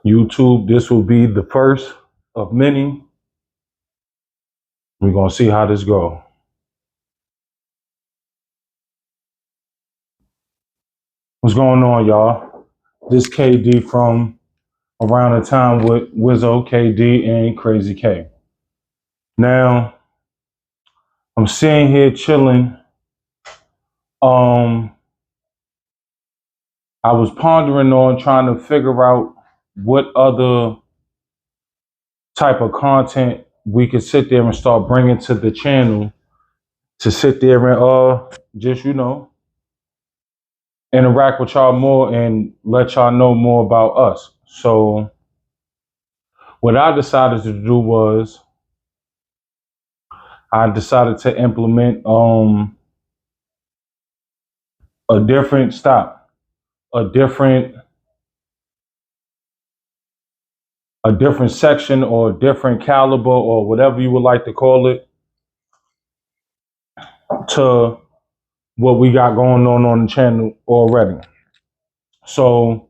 YouTube, this will be the first of many. We're gonna see how this goes. What's going on, y'all? This KD from Around the Time with Wizzo, KD, and Crazy K. Now, I'm sitting here chilling. I was pondering on trying to figure out what other type of content we could sit there and start bringing to the channel to sit there and just interact with y'all more and let y'all know more about us. So what I decided to do was I decided to implement a different section or a different caliber or whatever you would like to call it to what we got going on the channel already. So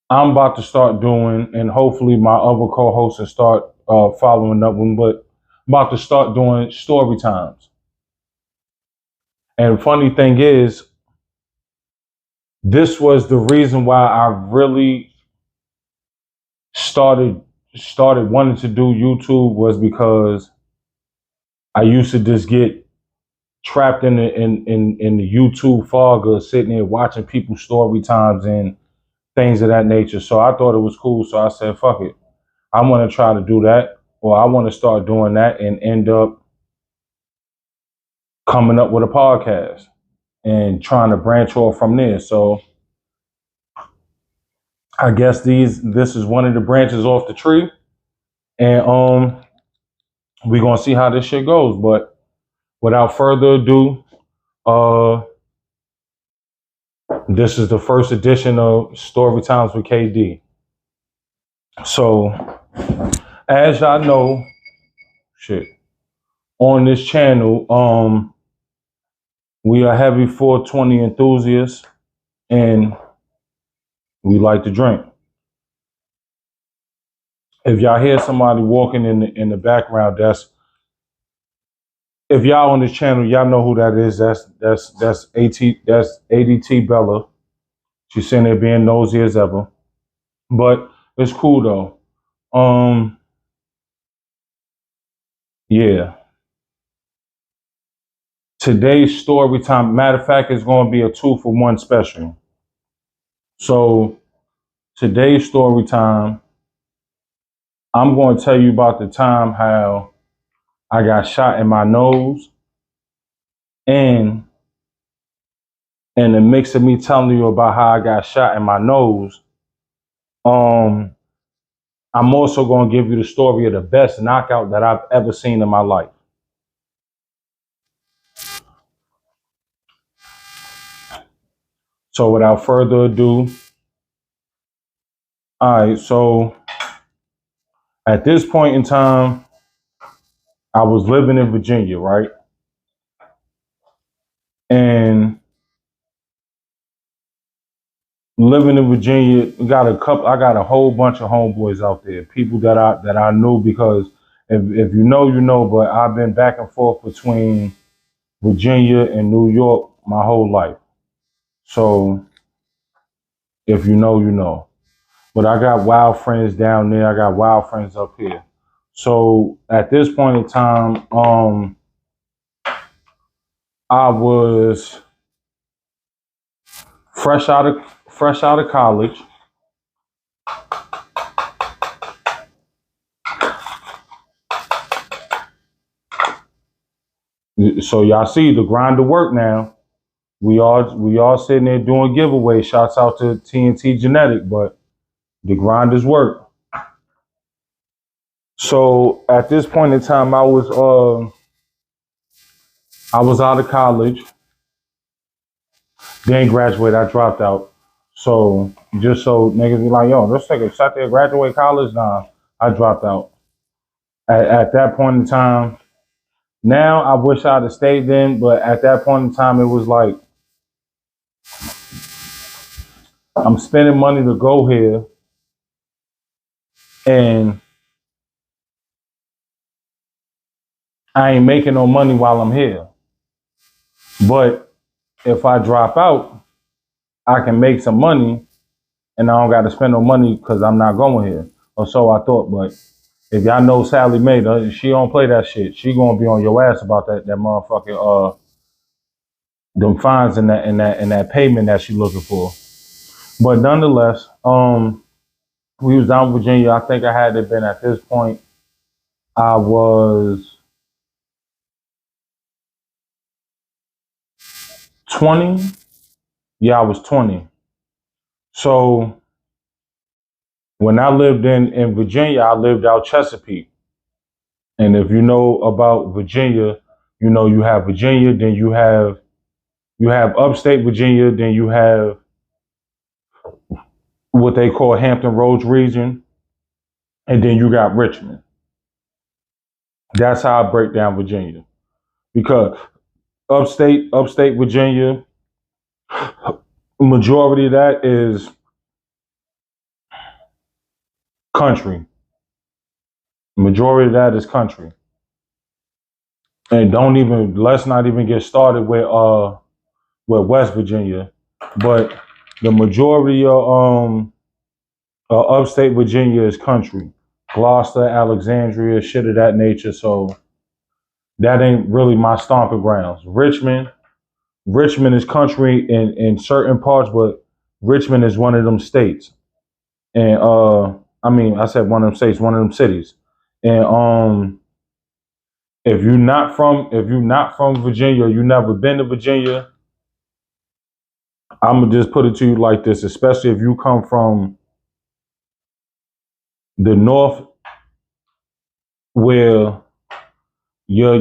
I'm about to start doing, and hopefully my other co-hosts will start following up with, but I'm about to start doing story times. And funny thing is, this was the reason why I really started wanting to do YouTube, was because I used to just get trapped in the YouTube fog of sitting there watching people's story times and things of that nature. So I thought it was cool. So I said, fuck it. I want to try to do that, or I want to start doing that and end up coming up with a podcast and trying to branch off from there. So I guess this is one of the branches off the tree. And we're gonna see how this shit goes. But without further ado, this is the first edition of Story Times with KD. So, as y'all know, on this channel, we are heavy 420 enthusiasts, and we like to drink. If y'all hear somebody walking in the background, if y'all on this channel, y'all know who that is. That's ADT Bella. She's sitting there being nosy as ever, but it's cool though. Yeah. Today's story time, matter of fact, is going to be a 2-for-1 special. So today's story time, I'm going to tell you about the time how I got shot in my nose, and in the mix of me telling you about how I got shot in my nose, I'm also going to give you the story of the best knockout that I've ever seen in my life. So without further ado, all right, so at this point in time, I was living in Virginia, right? And living in Virginia, I got a whole bunch of homeboys out there, people that I knew, because if you know, you know, but I've been back and forth between Virginia and New York my whole life. So if you know, you know. But I got wild friends down there. I got wild friends up here. So at this point in time, I was fresh out of college. So y'all see the grind to work now. We all sitting there doing giveaways. Shouts out to TNT Genetic, but the grind is work. So at this point in time, I was out of college. Didn't graduate. I dropped out. So just so niggas be like, yo, this nigga sat there, graduate college. Nah, I dropped out. At that point in time, now I wish I'd have stayed in, but at that point in time, it was like, I'm spending money to go here, and I ain't making no money while I'm here. But if I drop out, I can make some money, and I don't got to spend no money because I'm not going here. Or so I thought. But if y'all know Sally Mae, she don't play that shit. She gonna be on your ass about that motherfucking them fines and that payment that she looking for. But nonetheless, we was down in Virginia. I think I had to been at this point. I was 20. Yeah, I was 20. So when I lived in Virginia, I lived out Chesapeake. And if you know about Virginia, you know you have Virginia, then you have upstate Virginia, then you have what they call Hampton Roads region, and then you got Richmond. That's how I break down Virginia. Because upstate Virginia, majority of that is country. Majority of that is country. And let's not even get started with West Virginia. But the majority of upstate Virginia is country. Gloucester, Alexandria, shit of that nature. So that ain't really my stomping grounds. Richmond is country in certain parts, but Richmond is one of them states. And I said one of them states, one of them cities. And if you're not from Virginia, or you never been to Virginia, I'm gonna just put it to you like this, especially if you come from the north, where your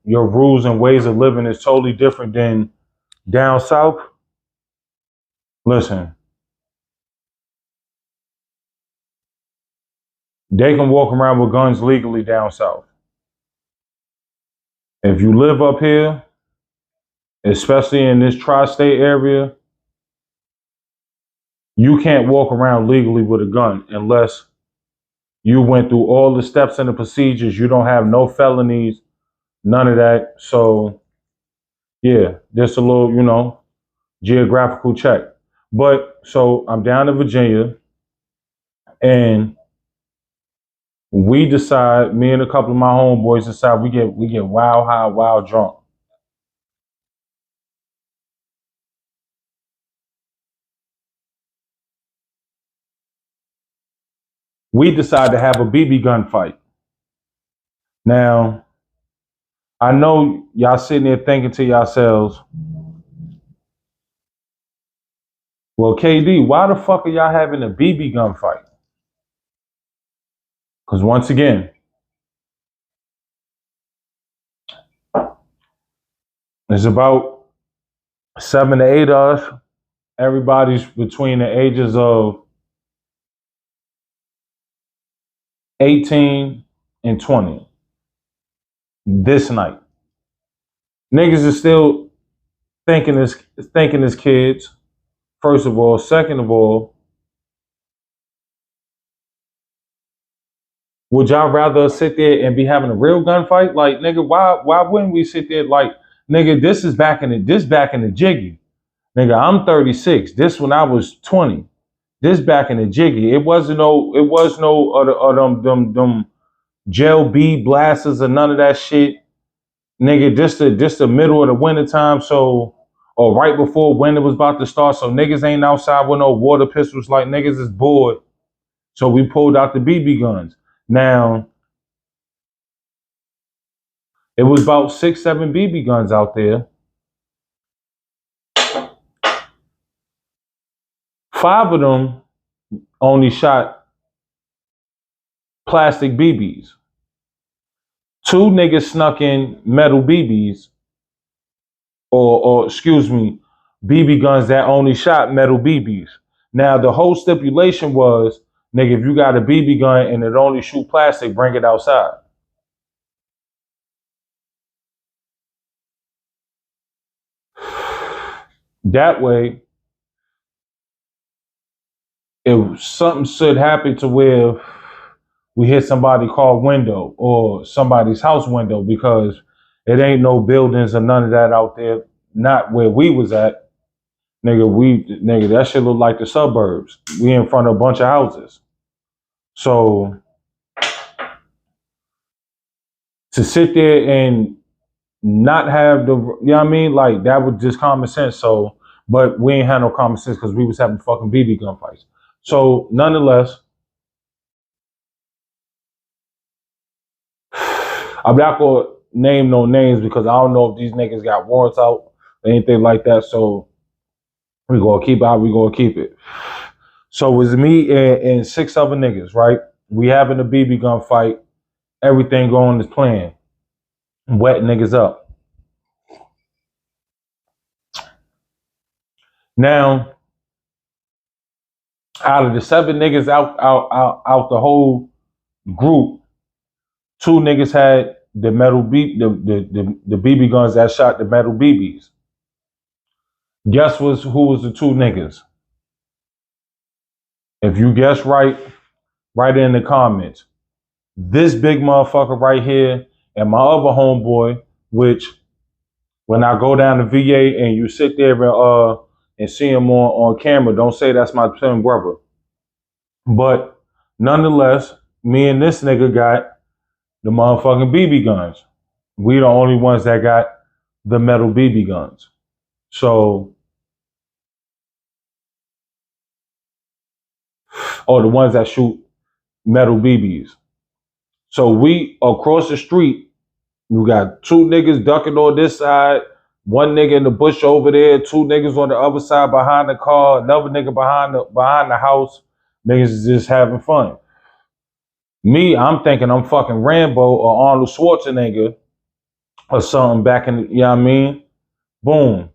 rules and ways of living is totally different than down south. Listen, they can walk around with guns legally down south. If you live up here, especially in this tri-state area, you can't walk around legally with a gun unless you went through all the steps and the procedures. You don't have no felonies, none of that. So yeah, just a little, geographical check. But so I'm down in Virginia, and me and a couple of my homeboys decide we get wild high, wild drunk. We decide to have a BB gun fight. Now, I know y'all sitting there thinking to yourselves, well, KD, why the fuck are y'all having a BB gun fight? Because once again, it's about 7 to 8 of us. Everybody's between the ages of 18 and 20 this night. Niggas is still thinking as kids, first of all. Second of all, would y'all rather sit there and be having a real gunfight? Like, nigga, why wouldn't we sit there like, nigga, this back in the jiggy. Nigga, I'm 36. This when I was 20. This back in the jiggy. It was no them gel B blasters or none of that shit. Nigga, this the middle of the winter time, so or right before winter was about to start. So niggas ain't outside with no water pistols. Like, niggas is bored. So we pulled out the BB guns. Now, it was about 6, 7 BB guns out there. 5 of them only shot plastic BBs. 2 niggas snuck in metal BBs, or excuse me, BB guns that only shot metal BBs. Now, the whole stipulation was, nigga, if you got a BB gun and it only shoot plastic, bring it outside. That way, if something should happen to where we hit somebody's car window or somebody's house window, because it ain't no buildings or none of that out there, not where we was at. Nigga, that shit look like the suburbs. We in front of a bunch of houses. So to sit there and not have the, you know what I mean? Like, that was just common sense. So, but we ain't had no common sense because we was having fucking BB gun fights. So, nonetheless, I'm not gonna name no names because I don't know if these niggas got warrants out or anything like that. So, we gonna keep it how we gonna keep it. So, it was me and 6 other niggas, right? We having a BB gun fight. Everything going as planned. Wet niggas up. Now, out of the 7 niggas out the whole group, 2 niggas had the metal the BB guns that shot the metal BBs. Guess who was the 2 niggas? If you guess right, write it in the comments. This big motherfucker right here and my other homeboy, which when I go down to VA and you sit there and see him on camera, don't say that's my twin brother. But nonetheless, me and this nigga got the motherfucking BB guns. We the only ones that got the metal BB guns. So, or the ones that shoot metal BBs. So we across the street, you got 2 niggas ducking on this side, 1 nigga in the bush over there, 2 niggas on the other side behind the car, another nigga behind the house. Niggas is just having fun. Me, I'm thinking I'm fucking Rambo or Arnold Schwarzenegger or something back in the, you know what I mean? Boom.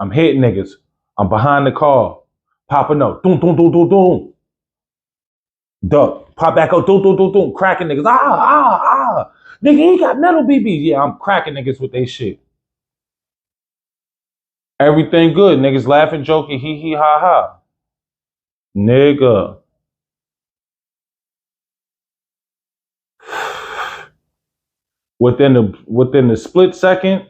I'm hitting niggas. I'm behind the car. Popping up. Doom, doom, doom, doom, doom. Duck. Pop back up. Doom, doom, doom, doom. Cracking niggas. Ah. Nigga, he got metal BBs. Yeah, I'm cracking niggas with they shit. Everything good. Niggas laughing, joking, hee, ha, ha. Nigga. Within the split second,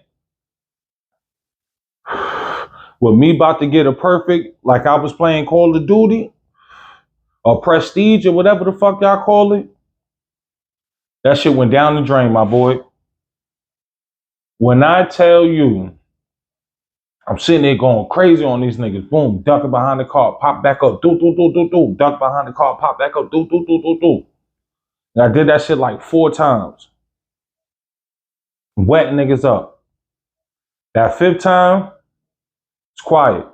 with me about to get a perfect, like I was playing Call of Duty or Prestige or whatever the fuck y'all call it, that shit went down the drain, my boy. When I tell you, I'm sitting there going crazy on these niggas. Boom, ducking behind the car, pop back up, do, duck behind the car, pop back up, do. And I did that shit like 4 times. Wet niggas up. That 5th time, it's quiet.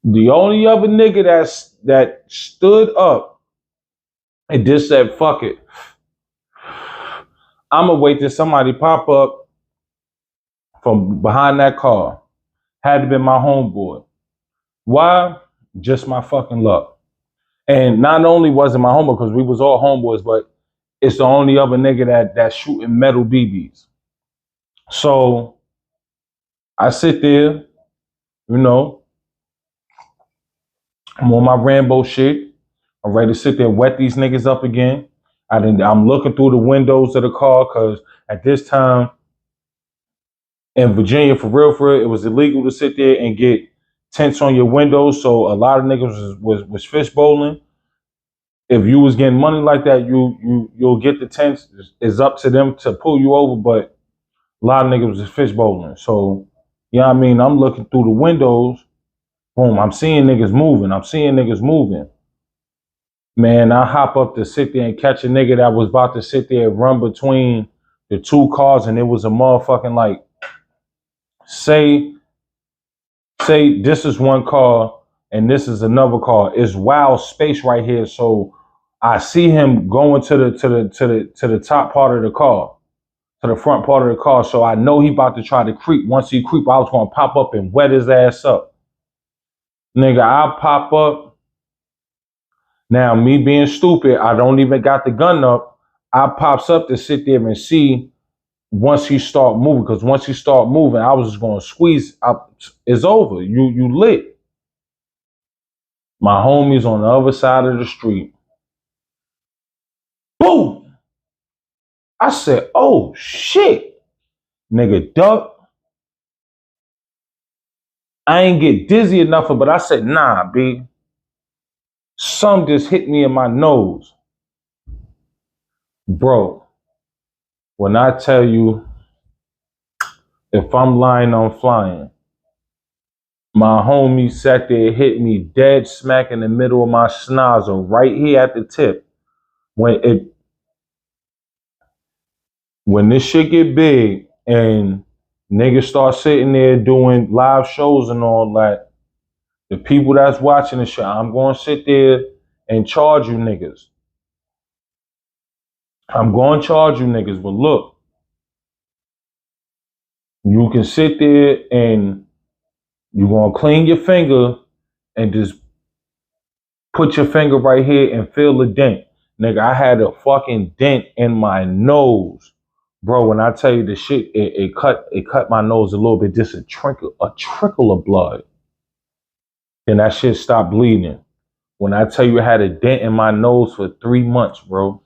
The only other nigga that stood up and just said, fuck it. I'ma wait till somebody pop up from behind that car. Had to be my homeboy. Why? Just my fucking luck. And not only was it my homeboy, because we was all homeboys, but it's the only other nigga that's shooting metal BBs. So I sit there, you know, I'm on my Rambo shit. I'm ready to sit there and wet these niggas up again. I'm looking through the windows of the car because at this time in Virginia, for real, it was illegal to sit there and get tents on your windows. So a lot of niggas was fishbowling. If you was getting money like that, you'll get the tents. It's up to them to pull you over, but a lot of niggas was fishbowling. So, you know what I mean? I'm looking through the windows. Boom, I'm seeing niggas moving. Man, I hop up to sit there and catch a nigga that was about to sit there and run between the 2 cars, and it was a motherfucking like, say this is one car and this is another car. It's wild space right here. So I see him going to the top part of the car, to the front part of the car. So I know he about to try to creep. Once he creep, I was gonna pop up and wet his ass up. Nigga, I pop up. Now, me being stupid, I don't even got the gun up. I pops up to sit there and see once he start moving. Because once he start moving, I was just going to squeeze up. It's over. You lit. My homies on the other side of the street. Boom! I said, oh shit. Nigga duck. I ain't get dizzy enough, but I said, nah, B. Some just hit me in my nose. Bro, when I tell you, if I'm lying, I'm flying. My homie sat there, hit me dead smack in the middle of my schnozzle, right here at the tip. When this shit get big and niggas start sitting there doing live shows and all that, the people that's watching the shit, I'm going to sit there and charge you niggas. I'm going to charge you niggas, but look, you can sit there and you're going to clean your finger and just put your finger right here and feel the dent. Nigga, I had a fucking dent in my nose. Bro, when I tell you the shit, it cut my nose a little bit, just a trickle of blood. And that shit stopped bleeding. When I tell you I had a dent in my nose for 3 months, bro.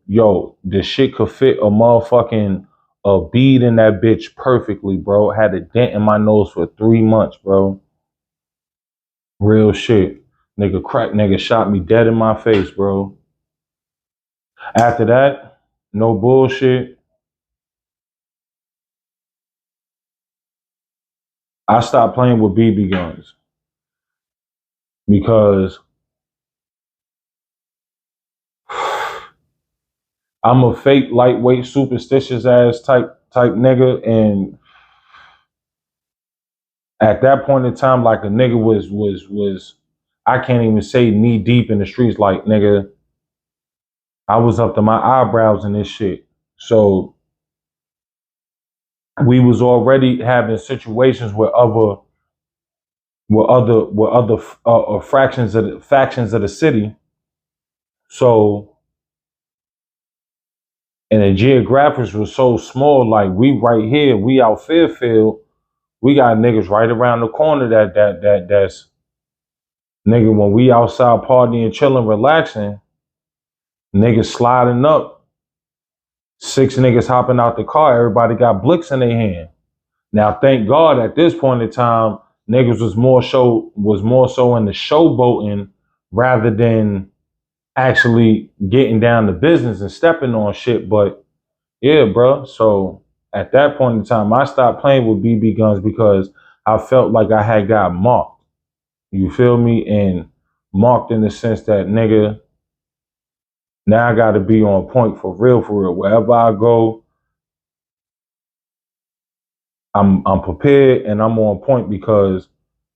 Yo, this shit could fit a motherfucking bead in that bitch perfectly, bro. I had a dent in my nose for 3 months, bro. Real shit. Nigga shot me dead in my face, bro. After that, no bullshit. I stopped playing with BB guns because I'm a fake, lightweight, superstitious ass type nigga, and at that point in time, like a nigga was I can't even say knee deep in the streets, like nigga, I was up to my eyebrows in this shit. So we was already having situations with other factions of the city. So, and the geographics was so small, like we right here, we out Fairfield, we got niggas right around the corner that's nigga, when we outside partying, chilling, relaxing, niggas sliding up, 6 niggas hopping out the car, everybody got blicks in their hand. Now, thank God at this point in time, niggas was more so in the showboating rather than actually getting down to business and stepping on shit. But yeah, bro. So at that point in time, I stopped playing with BB guns because I felt like I had got marked. You feel me? And marked in the sense that, nigga, now I got to be on point for real, for real. Wherever I go, I'm prepared and I'm on point, because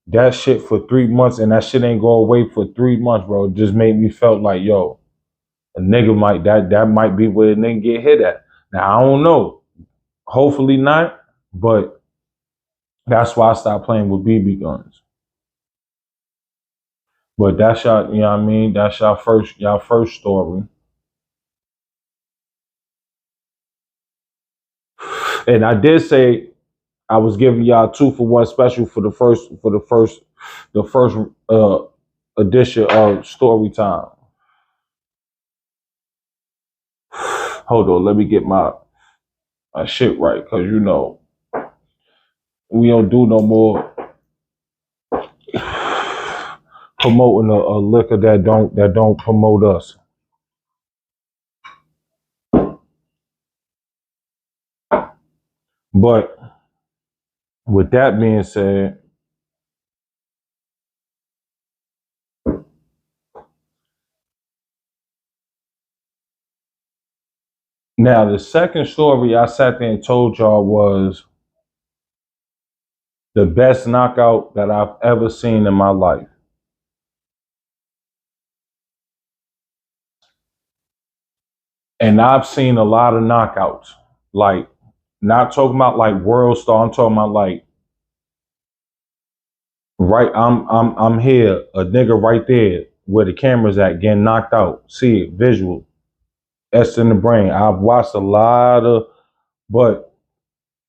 that shit for 3 months and that shit ain't go away for 3 months, bro. It just made me felt like, yo, a nigga might that might be where a nigga get hit at. Now I don't know. Hopefully not, but that's why I stopped playing with BB guns. But that's y'all, you know what I mean? That's y'all first story. And I did say I was giving y'all 2-for-1 special for the first edition of Story Time. Hold on, let me get my shit right, because you know we don't do no more promoting a liquor that don't promote us. But with that being said, now the second story I sat there and told y'all was the best knockout that I've ever seen in my life. And I've seen a lot of knockouts. Like, not talking about like world star, I'm talking about like right, I'm here, a nigga right there where the camera's at, getting knocked out. See it, visual. S in the brain. I've watched a lot of, but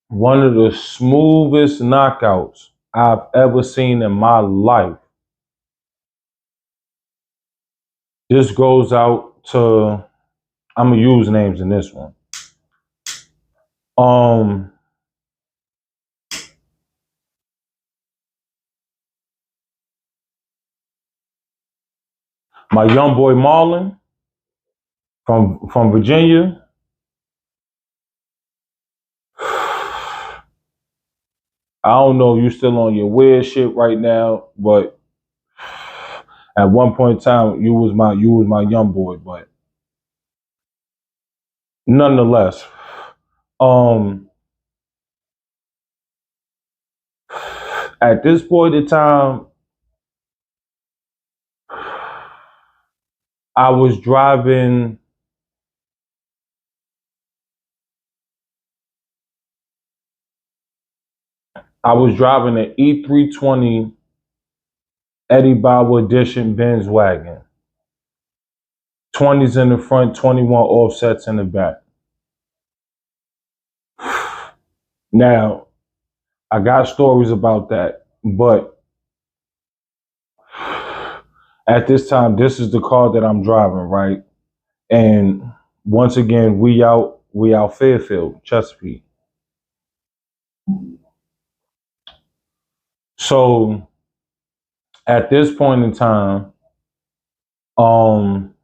one of the smoothest knockouts I've ever seen in my life This goes out to, I'm gonna use names in this one. Um, my young boy Marlon from Virginia. I don't know if you still on your weird shit right now, but at one point in time you was my young boy. But nonetheless, um, at this point in time, I was driving. I was driving an E320 Eddie Bauer Edition Benz wagon. 20s in the front, 21 offsets in the back. Now, I got stories about that, but at this time, this is the car that I'm driving, right? And once again, we out Fairfield, Chesapeake. So at this point in time, um,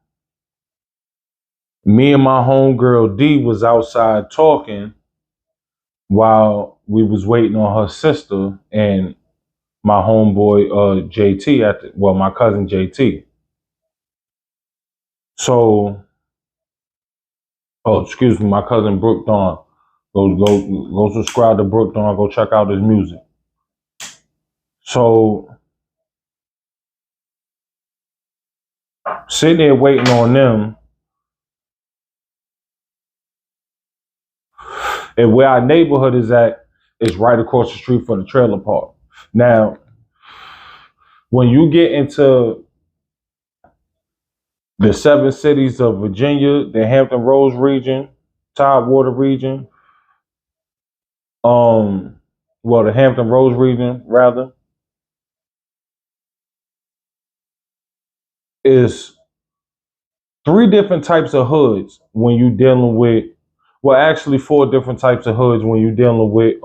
me and my homegirl D was outside talking while we was waiting on her sister and my homeboy JT my cousin JT. So, oh, excuse me, my cousin Brooke Dawn. Go subscribe to Brooke Dawn. Go check out his music. So, sitting there waiting on them, and where our neighborhood is at is right across the street from the trailer park. Now, when you get into the 7 cities of Virginia, the Hampton Roads region, Tidewater region, the Hampton Roads region rather, is 3 different types of hoods when you dealing with, well, actually 4 different types of hoods when you're dealing with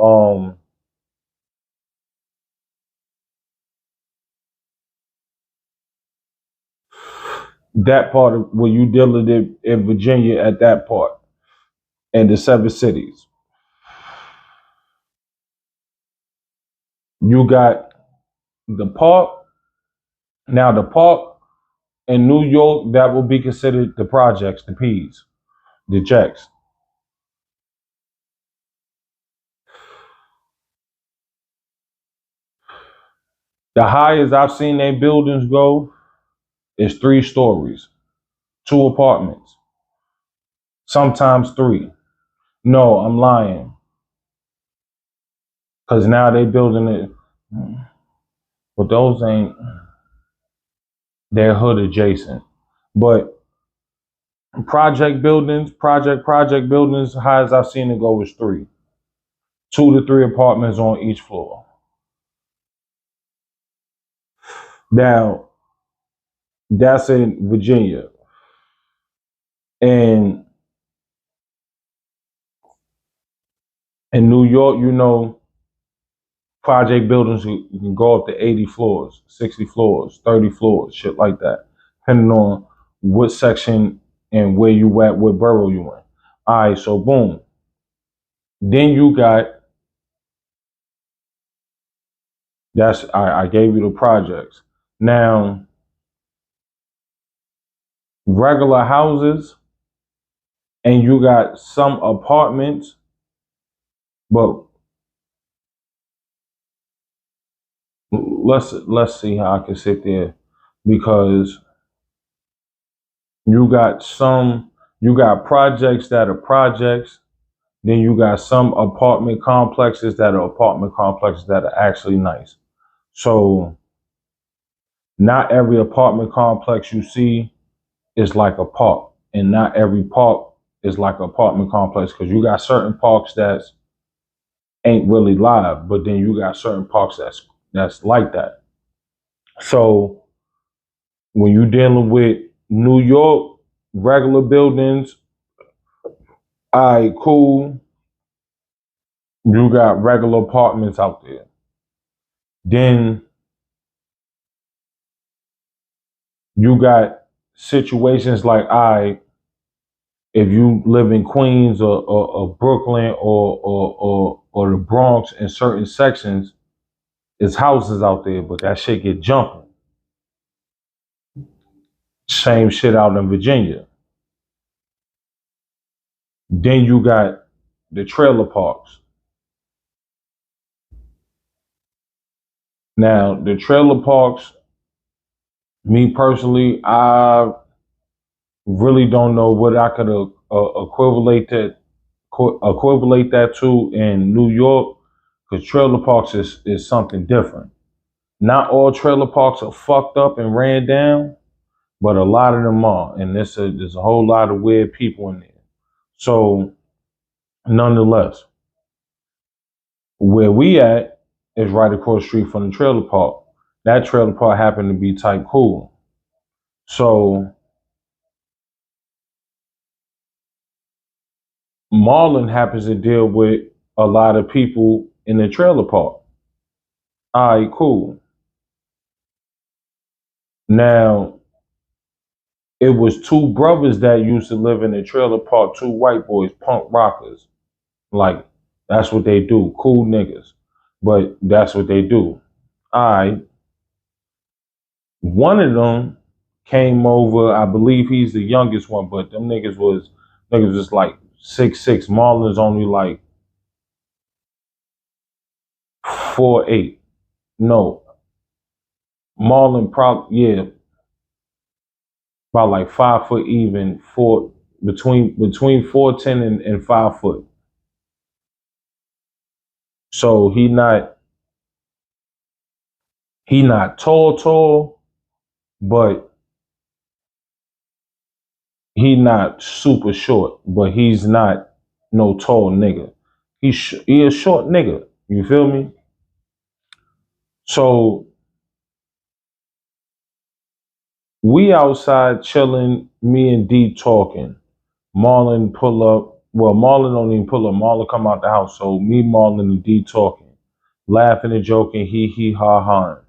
that part of when you dealing in Virginia at that part and the 7 cities. You got the park. Now the park in New York, that will be considered the projects, the P's, the Jacks. The highest I've seen their buildings go is 3 stories, 2 apartments, sometimes 3. No, I'm lying. Cause now they building it, but those ain't, they're hood adjacent. But project buildings, high as I've seen it go is 3. 2 to 3 apartments on each floor. Now, that's in Virginia. And in New York, project buildings you can go up to 80 floors, 60 floors, 30 floors, shit like that, depending on what section and where you at, what borough you in. All right, so boom. Then you got, I gave you the projects. Now, regular houses, and you got some apartments, but let's see how I can sit there, because you got projects that are projects, then you got some apartment complexes that are actually nice. So not every apartment complex you see is like a park, and not every park is like an apartment complex, because you got certain parks that ain't really live, but then you got certain parks that's like that. So when you dealing with New York, regular buildings, all right, cool. You got regular apartments out there. Then you got situations like, all right, if you live in Queens or Brooklyn or the Bronx in certain sections, it's houses out there, but that shit get jumping. Same shit out in Virginia. Then you got the trailer parks. Now, the trailer parks, me personally, I really don't know what I could equivalate that to in New York, because trailer parks is something different. Not all trailer parks are fucked up and ran down, but a lot of them are, and there's a whole lot of weird people in there. So, nonetheless, where we at is right across the street from the trailer park. That trailer park happened to be type cool. So Marlon happens to deal with a lot of people in the trailer park. All right, cool. Now, it was two brothers that used to live in the trailer park, two white boys, punk rockers. Like, that's what they do. Cool niggas. But that's what they do. All right. One of them came over, I believe he's the youngest one, but them niggas was like 6'6". Marlon's only like 4'8". No. Marlon probably, yeah, about like 5 foot even, between 4'10" and 5 foot. So he not tall, but he not super short, but he's not no tall nigga. He a short nigga. You feel me? So we outside chilling, me and D talking. Marlon pull up. Well, Marlon don't even pull up. Marlon come out the house. So me, Marlon, and D talking, laughing and joking, he ha ha.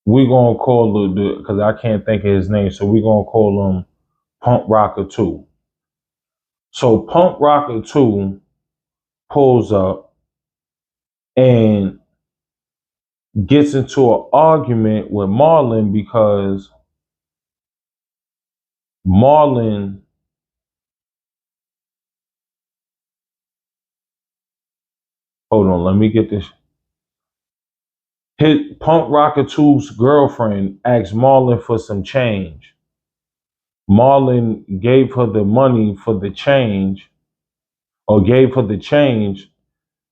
We gonna call the because I can't think of his name, so we gonna call him Punk Rocker 2. So Punk Rocker 2 pulls up and gets into an argument with Marlon because Marlon, hold on, let me get this. His Punk Rocker 2's girlfriend asked Marlon for some change. Marlon gave her the money for the change, or gave her the change.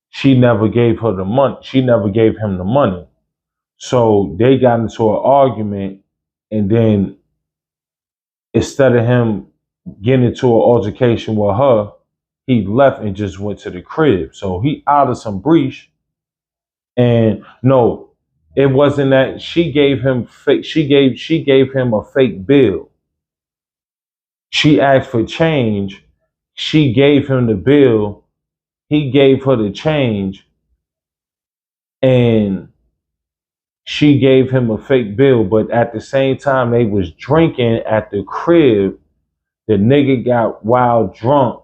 She never gave her the money. She never gave him the money. So they got into an argument, and then instead of him getting into an altercation with her, he left and just went to the crib. So he out of some breach. And no, it wasn't that she gave him fake. She gave him a fake bill. She asked for change. She gave him the bill. He gave her the change, and she gave him a fake bill. But at the same time, they was drinking at the crib. The nigga got wild drunk,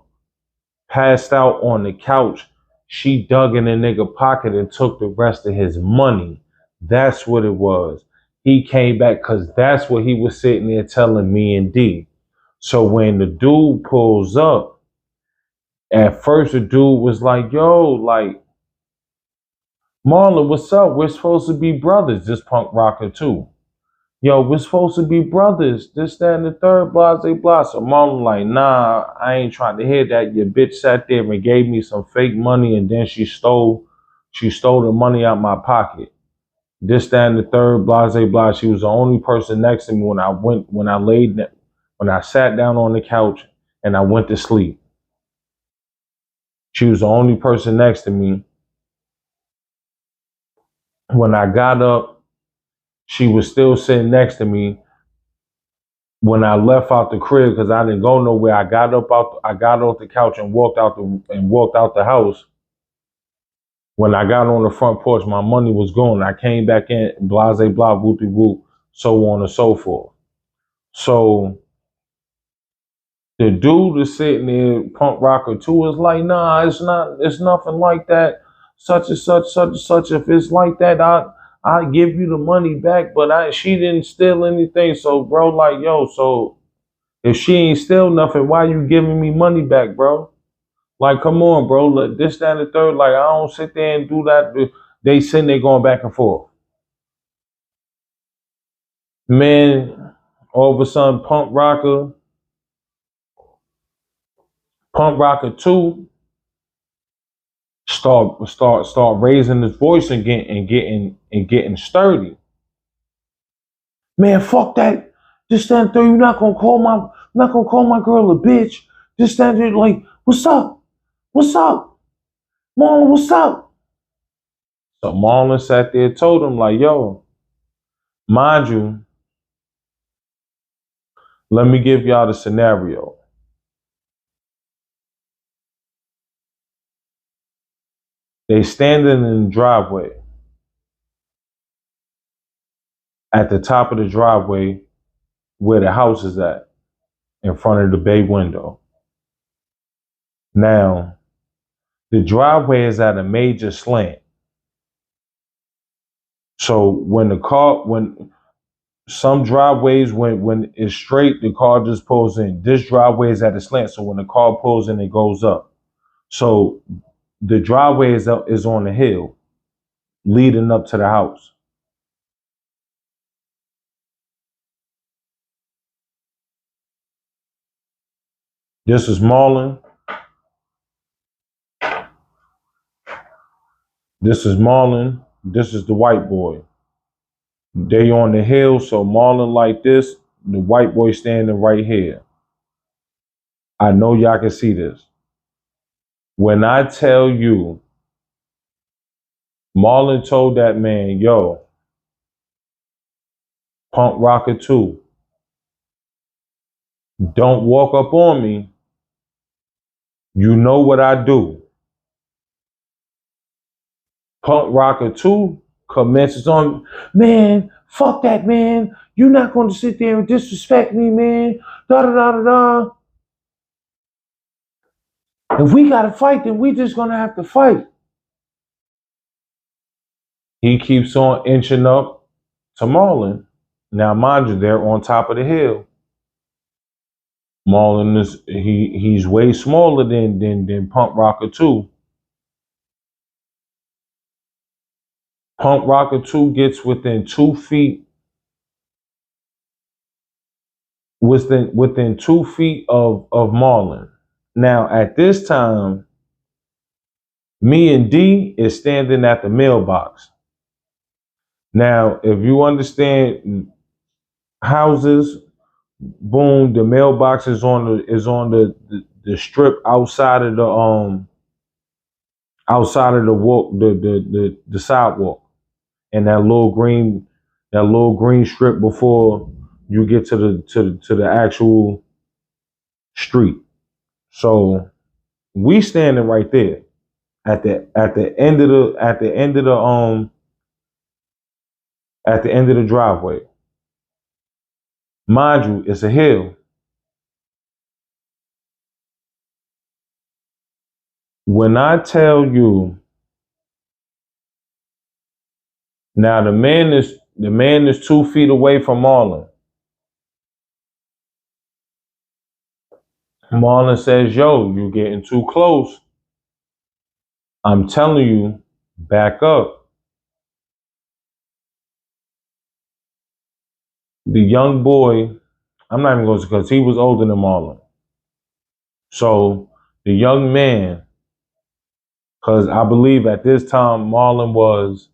passed out on the couch. She dug in the nigga pocket and took the rest of his money. That's what it was. He came back because that's what he was sitting there telling me and D. So when the dude pulls up, at first the dude was like, yo, like, Marlon, what's up? We're supposed to be brothers. This Punk Rocker 2. Yo, we're supposed to be brothers. This, that, and the third, blah, blah, blah. So Marlon like, nah, I ain't trying to hear that. Your bitch sat there and gave me some fake money, and then she stole the money out my pocket. This, that, and the third, blah, blah, blah. She was the only person next to me when I sat down on the couch and I went to sleep. She was the only person next to me. When I got up, She was still sitting next to me when I left out the crib because I didn't go nowhere. I got off the couch and walked out the house. When I got on the front porch, my money was gone. I came back in, blase blah, whoopie whoop, so on and so forth. So the dude is sitting there, punk rocker too, is like, nah, it's nothing like that. Such and such, such and such. If it's like that, I give you the money back, but she didn't steal anything. So bro, like, yo, so if she ain't steal nothing, why you giving me money back, bro? Like, come on, bro. Like, this, that, and the third. Like, I don't sit there and do that. They sitting there going back and forth. Man, all of a sudden, Punk Rocker 2 start raising his voice and getting sturdy. Man, fuck that. This, that, and third. You're not gonna call my girl a bitch. This, that, and third. Like, what's up? What's up? Marlon, what's up? So Marlon sat there and told him, like, yo, mind you, let me give y'all the scenario. They standing in the driveway. At the top of the driveway where the house is at, in front of the bay window. Now, the driveway is at a major slant. So when some driveways, when it's straight, the car just pulls in. This driveway is at a slant, so when the car pulls in, it goes up. So the driveway is on the hill, leading up to the house. This is Marlon. This is Marlon. This is the white boy. They on the hill, so Marlon like this, the white boy standing right here. I know y'all can see this. When I tell you, Marlon told that man, yo, Punk Rocker 2, don't walk up on me. You know what I do. Punk Rocker 2 commences on, man, fuck that, man. You're not going to sit there and disrespect me, man. Da da da da da. If we got to fight, then we just going to have to fight. He keeps on inching up to Marlon. Now, mind you, they're on top of the hill. Marlon is he's way smaller than Punk Rocker 2. Punk Rocker 2 gets within 2 feet. Within 2 feet of Marlon. Now at this time, me and D is standing at the mailbox. Now, if you understand houses, boom, the mailbox is on the strip outside of the walk, the sidewalk, and that little green strip before you get to the actual street. So we standing right there at the end of the driveway. Mind you, it's a hill. When I tell you, now the man is 2 feet away from Marlon. Marlon says, yo, you getting too close. I'm telling you, back up. The young boy, I'm not even going to, because he was older than Marlon. So the young man, because I believe at this time Marlon was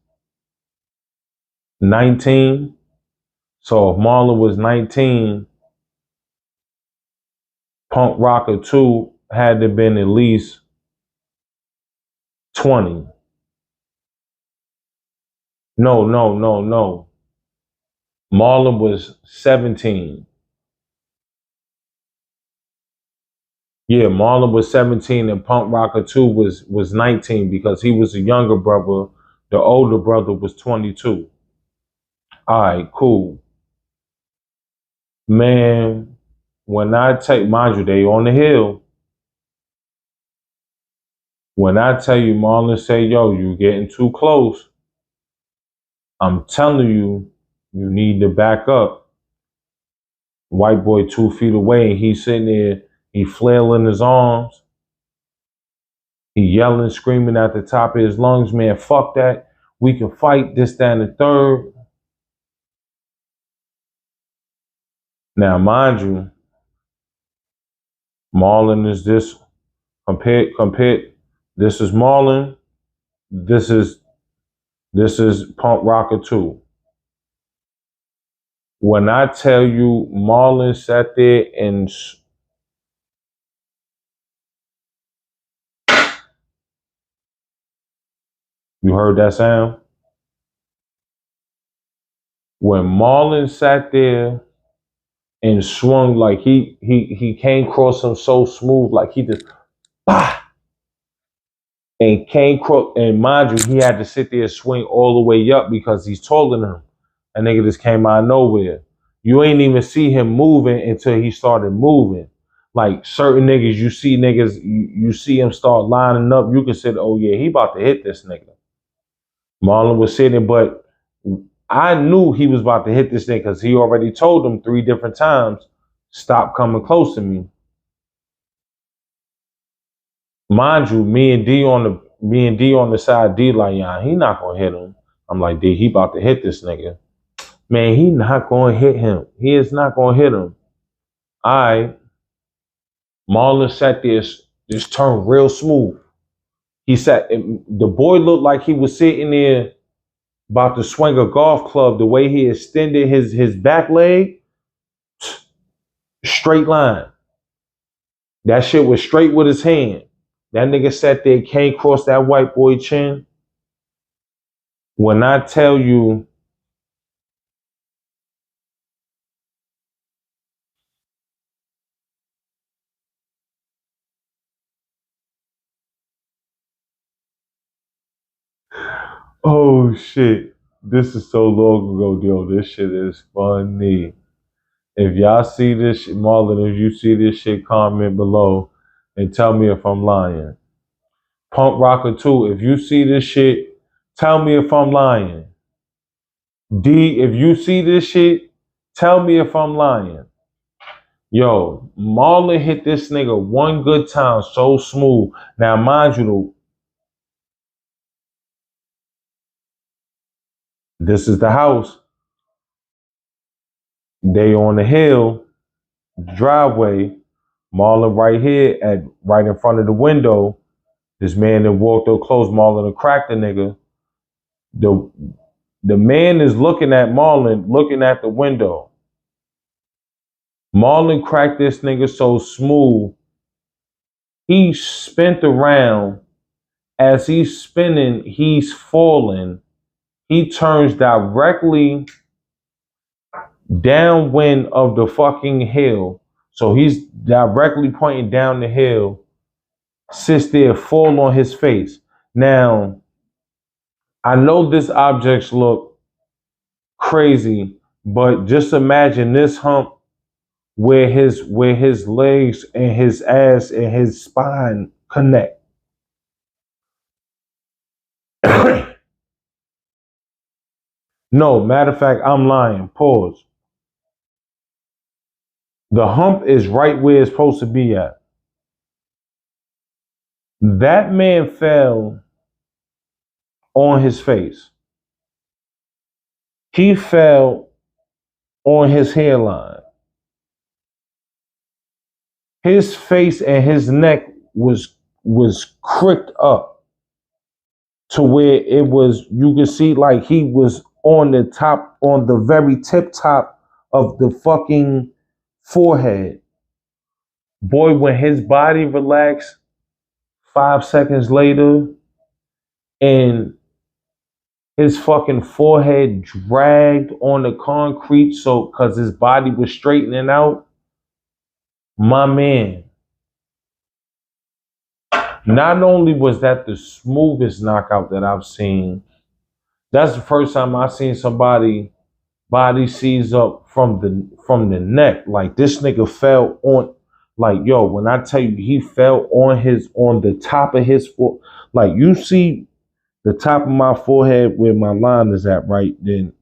19. So if Marlon was 19, Punk Rocker 2 had to have been at least 20. No. Marlon was 17. Yeah, Marlon was 17 and Punk Rocker 2 was 19 because he was a younger brother. The older brother was 22. All right, cool. Man, when I take, mind you, they on the hill. When I tell you Marlon say, yo, you getting too close, I'm telling you, you need to back up. White boy 2 feet away, and he's sitting there, he flailing his arms, he yelling, screaming at the top of his lungs, man, fuck that. We can fight this, that, and the third. Now, mind you, Marlon is this compared. This is Marlon. This is Punk Rocker 2. When I tell you Marlon sat there and you heard that sound? When Marlon sat there and swung like he came across him so smooth, like he just bah, and came across, and mind you, he had to sit there and swing all the way up because he's taller than him. That nigga just came out of nowhere. You ain't even see him moving until he started moving. Like certain niggas, you see him start lining up. You can say, oh yeah, he about to hit this nigga. Marlon was sitting, but I knew he was about to hit this nigga because he already told him 3 different times, stop coming close to me. Mind you, me and D on the side, D like, yeah, he not gonna hit him. I'm like, D, he about to hit this nigga. Man, he not gonna hit him. He is not gonna hit him. Marlon sat there, just turned real smooth. He sat, the boy looked like he was sitting there about to swing a golf club. The way he extended his back leg, straight line. That shit was straight with his hand. That nigga sat there, came across that white boy chin. When I tell you, oh shit, this is so long ago, yo. This shit is funny. If y'all see this shit, Marlon, if you see this shit, comment below and tell me if I'm lying. Punk Rocker 2, if you see this shit, tell me if I'm lying. D, if you see this shit, tell me if I'm lying. Yo, Marlon hit this nigga one good time so smooth. Now, mind you, this is the house. They on the hill, driveway. Marlon right here, right in front of the window. This man that walked up close, Marlon and cracked the nigga. The man is looking at Marlon, looking at the window. Marlon cracked this nigga so smooth. He spent around. As he's spinning, he's falling. He turns directly downwind of the fucking hill. So he's directly pointing down the hill, sits there, fall on his face. Now, I know this objects look crazy, but just imagine this hump where his legs and his ass and his spine connect. No, matter of fact, I'm lying. Pause. The hump is right where it's supposed to be at. That man fell on his face. He fell on his hairline. His face and his neck was cricked up to where it was, you could see like he was on the top, on the very tip top of the fucking forehead. Boy, when his body relaxed 5 seconds later and His fucking forehead dragged on the concrete, so because his body was straightening out. My man, not only was that the smoothest knockout that I've seen, that's the first time I've seen somebody body seize up from the neck. Like this nigga fell on, like yo, when I tell you he fell on the top of his foot, like you see the top of my forehead where my line is at, right? Then,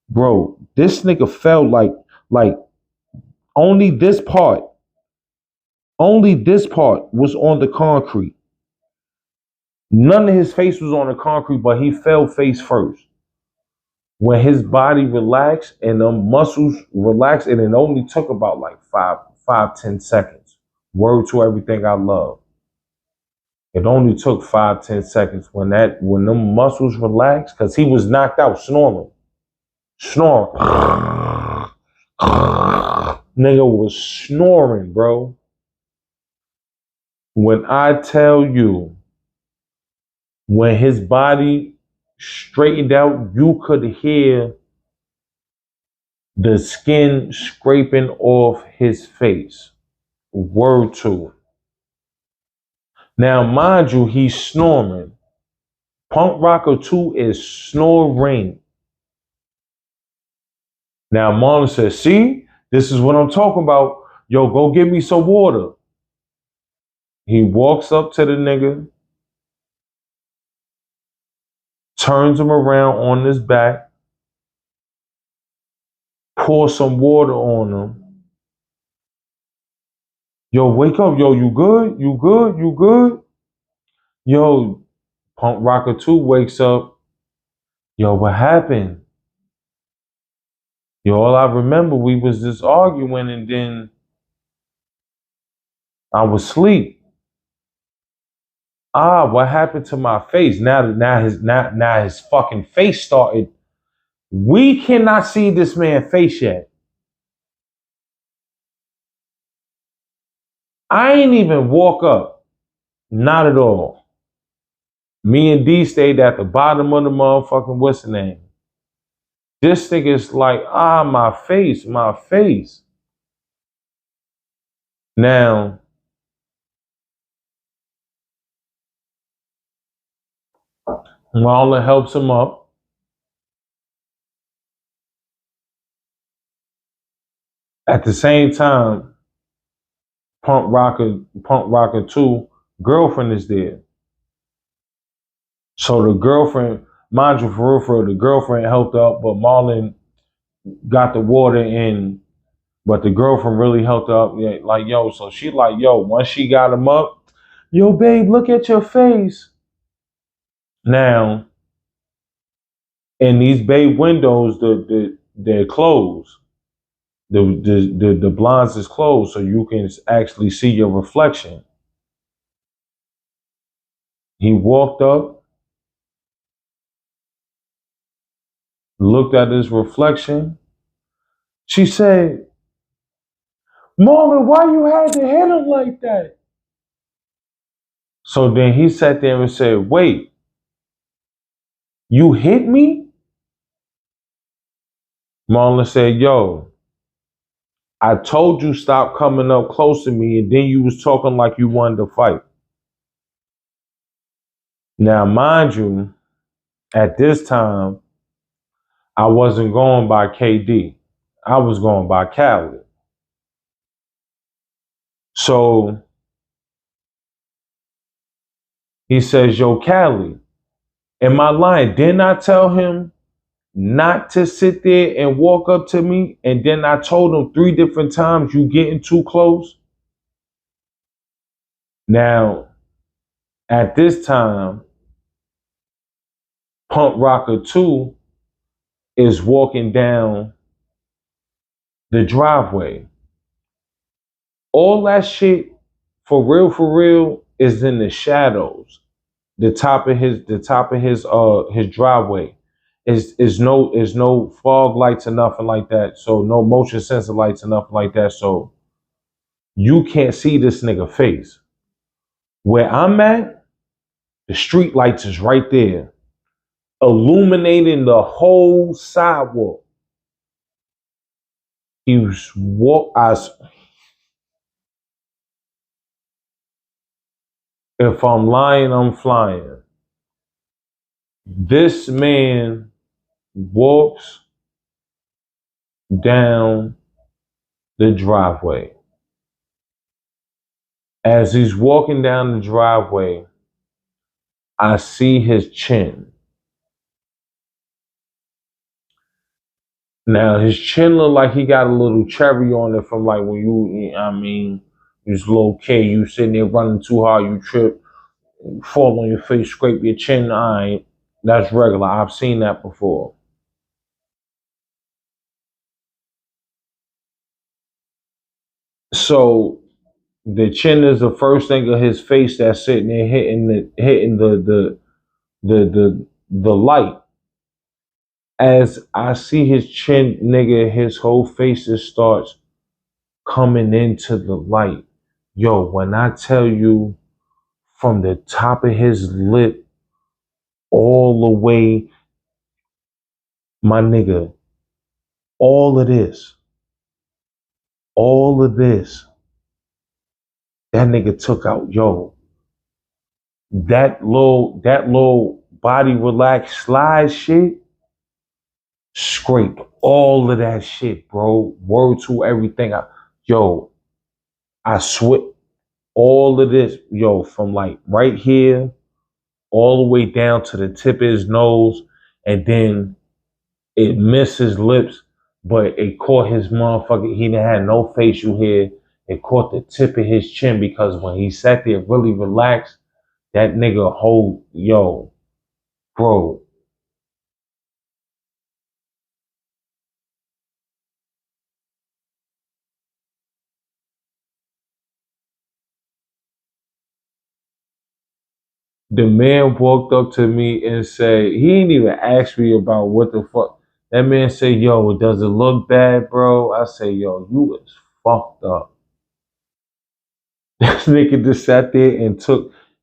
bro, this nigga fell like only this part, only this part was on the concrete. None of his face was on the concrete, but he fell face first. When his body relaxed and the muscles relaxed, and it only took about like 10 seconds. Word to everything I love. It only took 5-10 seconds when the muscles relaxed, because he was knocked out snoring. Nigga was snoring, bro. When I tell you, when his body straightened out, you could hear the skin scraping off his face. Word to it. Now, mind you, he's snoring. Punk Rocker 2 is snoring. Now, Marlon says, see, this is what I'm talking about. Yo, go get me some water. He walks up to the nigga, turns him around on his back, pours some water on him. Yo, wake up. Yo, you good? You good? You good? Yo, Punk Rocker 2 wakes up. Yo, what happened? Yo, all I remember, we was just arguing and then I was asleep. What happened to my face? Now his fucking face started. We cannot see this man's face yet. I ain't even walk up. Not at all. Me and D stayed at the bottom of the motherfucking what's the name? This thing is like, my face. Now, Marlon helps him up. At the same time, Punk Rocker 2 girlfriend is there. So the girlfriend, mind you, for real, the girlfriend helped up, but Marlon got the water in, but the girlfriend really helped up. Yeah, like, yo, so she like, yo, once she got him up, yo, babe, look at your face. Now, in these bay windows, they're closed. The blinds is closed, so you can actually see your reflection. He walked up, looked at his reflection. She said, Marlon, why you had to hit him like that? So then he sat there and said, wait, you hit me? Marlon said, yo, I told you stop coming up close to me, and then you was talking like you wanted to fight. Now, mind you, at this time, I wasn't going by KD. I was going by Cali. So he says, yo, Cali, am I lying? Didn't I tell him not to sit there and walk up to me? And then I told him 3 different times, you getting too close. Now, at this time, Punk Rocker 2 is walking down the driveway. All that shit, for real, is in the shadows. The top of his driveway is no fog lights or nothing like that. So no motion sensor lights or nothing like that. So you can't see this nigga face. Where I'm at, the street lights is right there. illuminating the whole sidewalk. He was if I'm lying, I'm flying. This man walks down the driveway. As he's walking down the driveway, I see his chin. Now his chin look like he got a little cherry on it from like when you was a little kid, you sitting there running too hard, you trip, fall on your face, scrape your chin. That's regular. I've seen that before. So the chin is the first thing of his face that's sitting there hitting the light. As I see his chin, nigga, his whole face just starts coming into the light. Yo, when I tell you from the top of his lip all the way, my nigga, all of this, that nigga took out, yo, that little body relaxed slide shit, scraped all of that shit, bro. Word to everything. Yo, I swear, all of this, yo, from like right here all the way down to the tip of his nose, and then it missed his lips, but it caught his motherfucker. He didn't have no facial hair. It caught the tip of his chin because when he sat there really relaxed, that nigga hold, yo, bro. The man walked up to me and said, he didn't even ask me about what the fuck. That man said, yo, does it look bad, bro? I say, yo, you is fucked up. This nigga just sat there and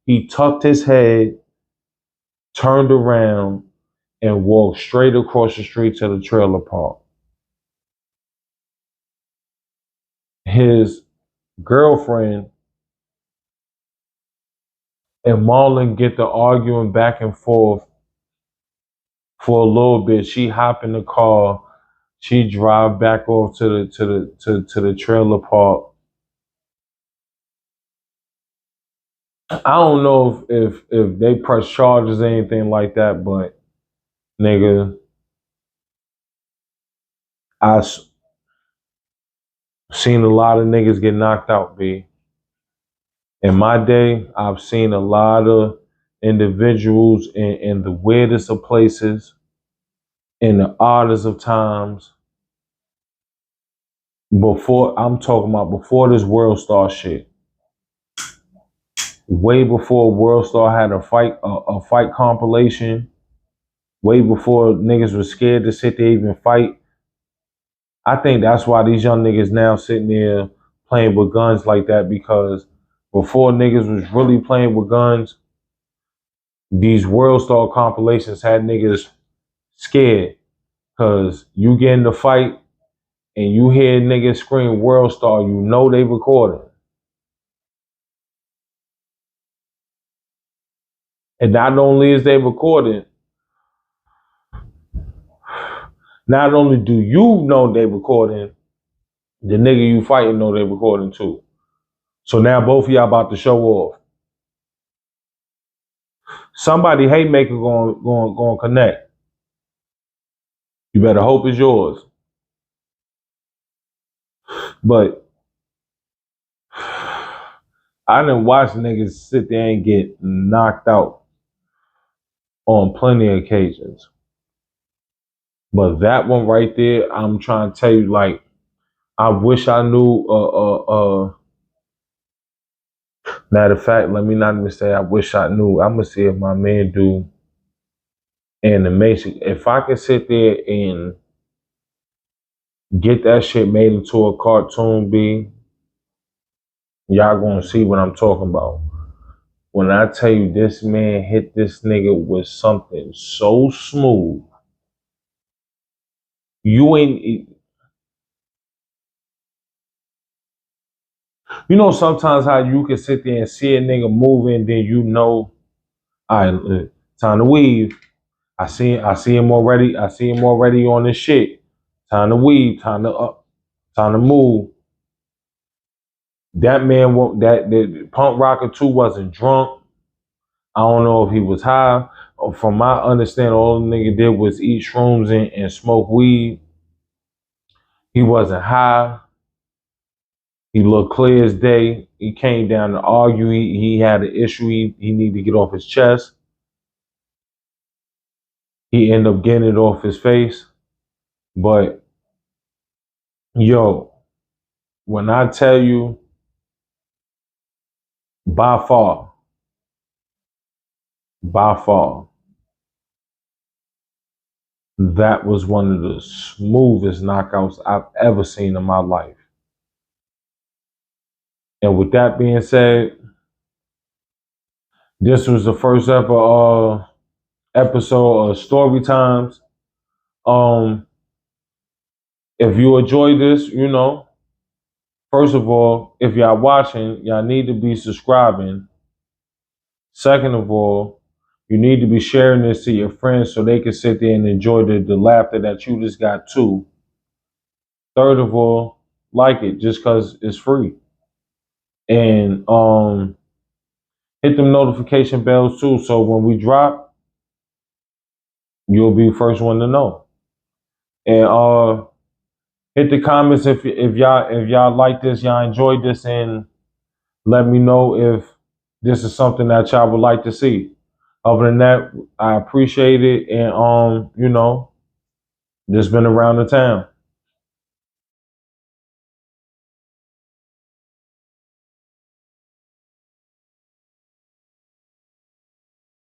he tucked his head, turned around, and walked straight across the street to the trailer park. His girlfriend and Marlon get to arguing back and forth for a little bit. She hop in the car, she drive back off to the trailer park. I don't know if they press charges or anything like that, but nigga, I seen a lot of niggas get knocked out, B. In my day, I've seen a lot of individuals in the weirdest of places, in the oddest of times. I'm talking about before this World Star shit. Way before World Star had a fight compilation. Way before niggas was scared to sit there even fight. I think that's why these young niggas now sitting there playing with guns like that, because before niggas was really playing with guns, these World Star compilations had niggas scared. Cause you get in the fight and you hear niggas scream World Star, you know they recording. And not only is they recording, not only do you know they recording, the nigga you fighting know they recording too. So now both of y'all about to show off. Somebody haymaker going connect. You better hope it's yours. But I done watch niggas sit there and get knocked out on plenty of occasions. But that one right there, I'm trying to tell you, like, I wish I knew. Matter of fact, let me not even say I wish I knew. I'm gonna see if my man do animation. If I can sit there and get that shit made into a cartoon, B, y'all gonna see what I'm talking about. When I tell you this man hit this nigga with something so smooth, you ain't. You know sometimes how you can sit there and see a nigga moving, then you know, all right, time to weave. I see him already. I see him already on this shit. Time to weave. Time to up. Time to move. That man, that Punk Rocker 2 wasn't drunk. I don't know if he was high. From my understanding, all the nigga did was eat shrooms and smoke weed. He wasn't high. He looked clear as day. He came down to argue. He had an issue he needed to get off his chest. He ended up getting it off his face. But yo, when I tell you, by far, by far, that was one of the smoothest knockouts I've ever seen in my life. And with that being said, this was the first ever episode of Story Times. If you enjoy this, you know, first of all, if y'all watching, y'all need to be subscribing. Second of all, you need to be sharing this to your friends so they can sit there and enjoy the laughter that you just got too. Third of all, like it just because it's free. And hit them notification bells too, so when we drop, you'll be the first one to know. And hit the comments if y'all like this, y'all enjoyed this, and let me know if this is something that y'all would like to see. Other than that, I appreciate it, and you know, just been around the town.